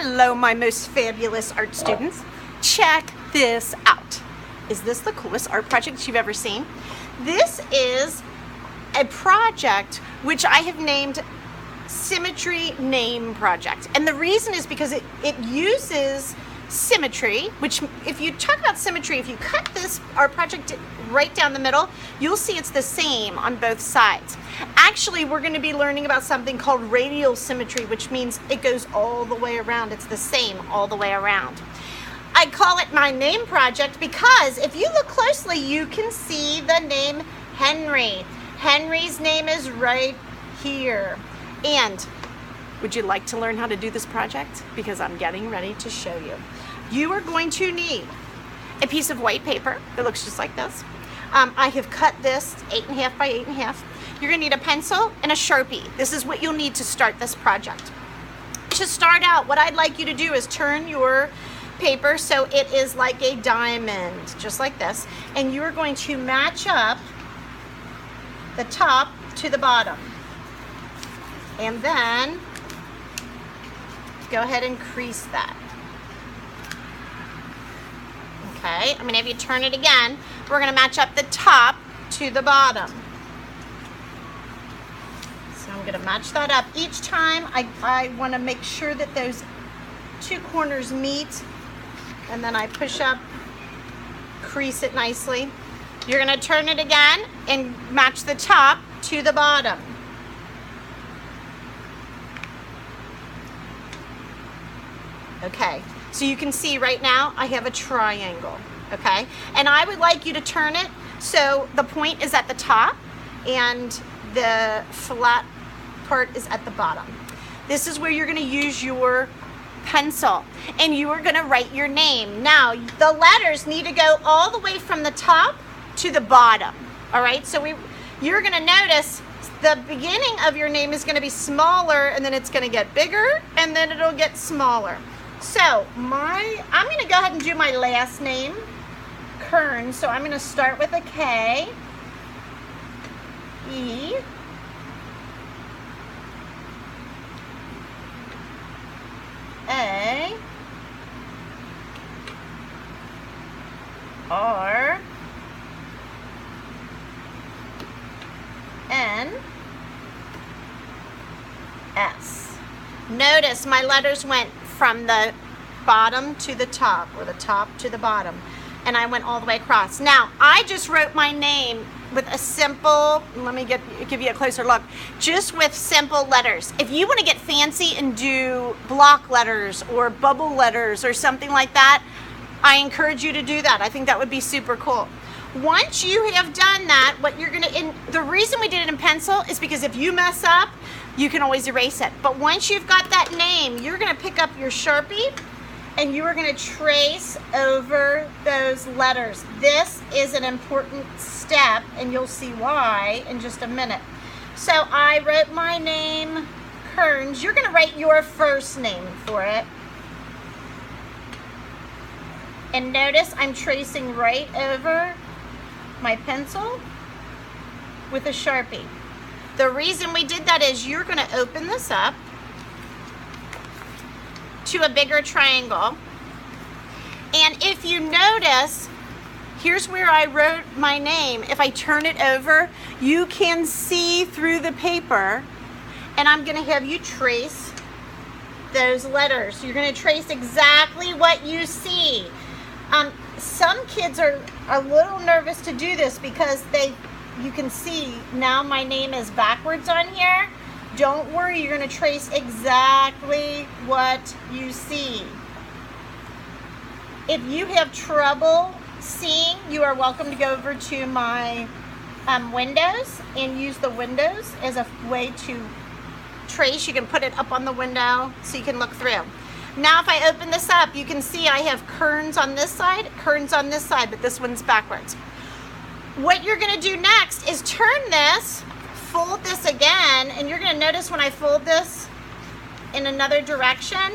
Hello, my most fabulous art students. Check this out. Is this the coolest art project you've ever seen? This is a project which I have named Symmetry Name Project. And the reason is because it uses symmetry, which if you talk about symmetry, if you cut this art project right down the middle, you'll see it's the same on both sides. Actually, we're going to be learning about something called radial symmetry, which means it goes all the way around. It's the same all the way around. I call it my name project because if you look closely, you can see the name Henry. Henry's name is right here. And would you like to learn how to do this project? Because I'm getting ready to show you. You are going to need a piece of white paper that looks just like this. I have cut this 8.5 by 8.5. You're gonna need a pencil and a Sharpie. This is what you'll need to start this project. To start out, what I'd like you to do is turn your paper so it is like a diamond, just like this. And you are going to match up the top to the bottom. And then go ahead and crease that. Okay, I'm gonna have you turn it again. We're gonna match up the top to the bottom. So I'm gonna match that up. Each time I wanna make sure that those two corners meet, and then I push up, crease it nicely. You're gonna turn it again and match the top to the bottom. Okay, so you can see right now I have a triangle, okay? And I would like you to turn it so the point is at the top and the flat part is at the bottom. This is where you're gonna use your pencil and you are gonna write your name. Now, the letters need to go all the way from the top to the bottom, all right? So you're gonna notice the beginning of your name is gonna be smaller and then it's gonna get bigger and then it'll get smaller. So I'm gonna go ahead and do my last name, Kern. So I'm gonna start with a K, E, A, R, N, S. Notice my letters went from the bottom to the top, or the top to the bottom, and I went all the way across. Now, I just wrote my name with a simple, let me give you a closer look, just with simple letters. If you want to get fancy and do block letters or bubble letters or something like that, I encourage you to do that. I think that would be super cool. Once you have done that, what you're gonna, and the reason we did it in pencil is because if you mess up, you can always erase it. But once you've got that name, you're gonna pick up your Sharpie and you are gonna trace over those letters. This is an important step and you'll see why in just a minute. So I wrote my name, Kearns. You're gonna write your first name for it. And notice I'm tracing right over my pencil with a Sharpie. The reason we did that is you're gonna open this up to a bigger triangle. And if you notice, here's where I wrote my name. If I turn it over, you can see through the paper, and I'm gonna have you trace those letters. You're gonna trace exactly what you see. Some kids are a little nervous to do this because you can see now my name is backwards on here. Don't worry, you're gonna trace exactly what you see. If you have trouble seeing, you are welcome to go over to my windows and use the windows as a way to trace. You can put it up on the window so you can look through. Now if I open this up, you can see I have Kearns on this side, Kearns on this side, but this one's backwards. What you're gonna do next is turn this, fold this again, and you're gonna notice when I fold this in another direction,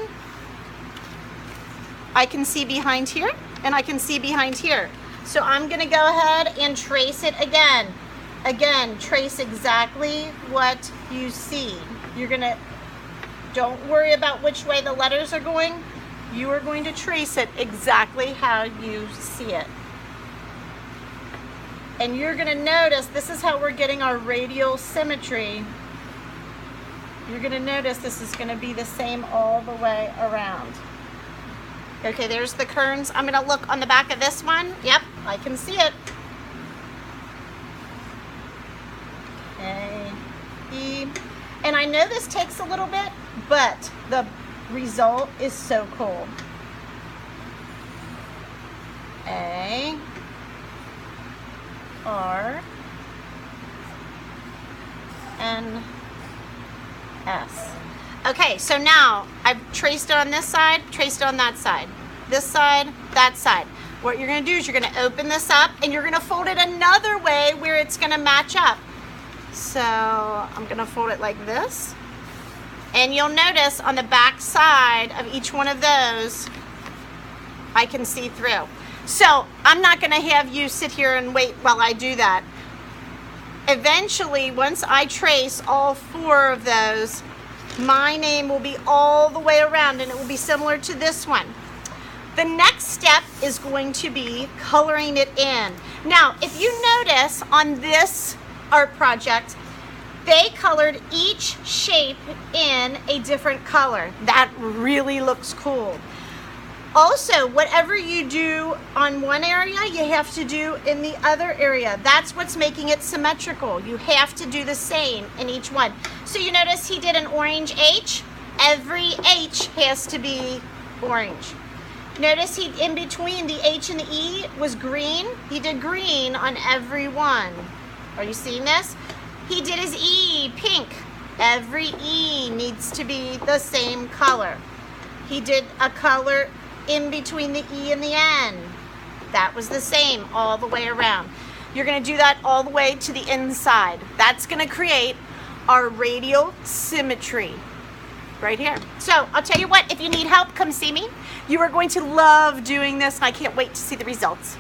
I can see behind here, and I can see behind here. So I'm gonna go ahead and trace it again. Again, trace exactly what you see. You're gonna Don't worry about which way the letters are going. You are going to trace it exactly how you see it. And you're going to notice this is how we're getting our radial symmetry. You're going to notice this is going to be the same all the way around. Okay, there's the kerns. I'm going to look on the back of this one. Yep, I can see it. A, E. And I know this takes a little bit, but the result is so cool. A, R, N, S. Okay, so now I've traced it on this side, traced it on that side. This side, that side. What you're gonna do is you're gonna open this up and you're gonna fold it another way where it's gonna match up. So I'm gonna fold it like this. And you'll notice on the back side of each one of those, I can see through. So I'm not gonna have you sit here and wait while I do that. Eventually, once I trace all 4 of those, my name will be all the way around and it will be similar to this one. The next step is going to be coloring it in. Now, if you notice on this art project, they colored each shape in a different color. That really looks cool. Also, whatever you do on one area, you have to do in the other area. That's what's making it symmetrical. You have to do the same in each one. So you notice he did an orange H. Every H has to be orange. Notice he, in between the H and the E was green. He did green on every one. Are you seeing this? He did his E pink. Every E needs to be the same color. He did a color in between the E and the N. That was the same all the way around. You're going to do that all the way to the inside. That's going to create our radial symmetry right here. So I'll tell you what, if you need help, come see me. You are going to love doing this and I can't wait to see the results.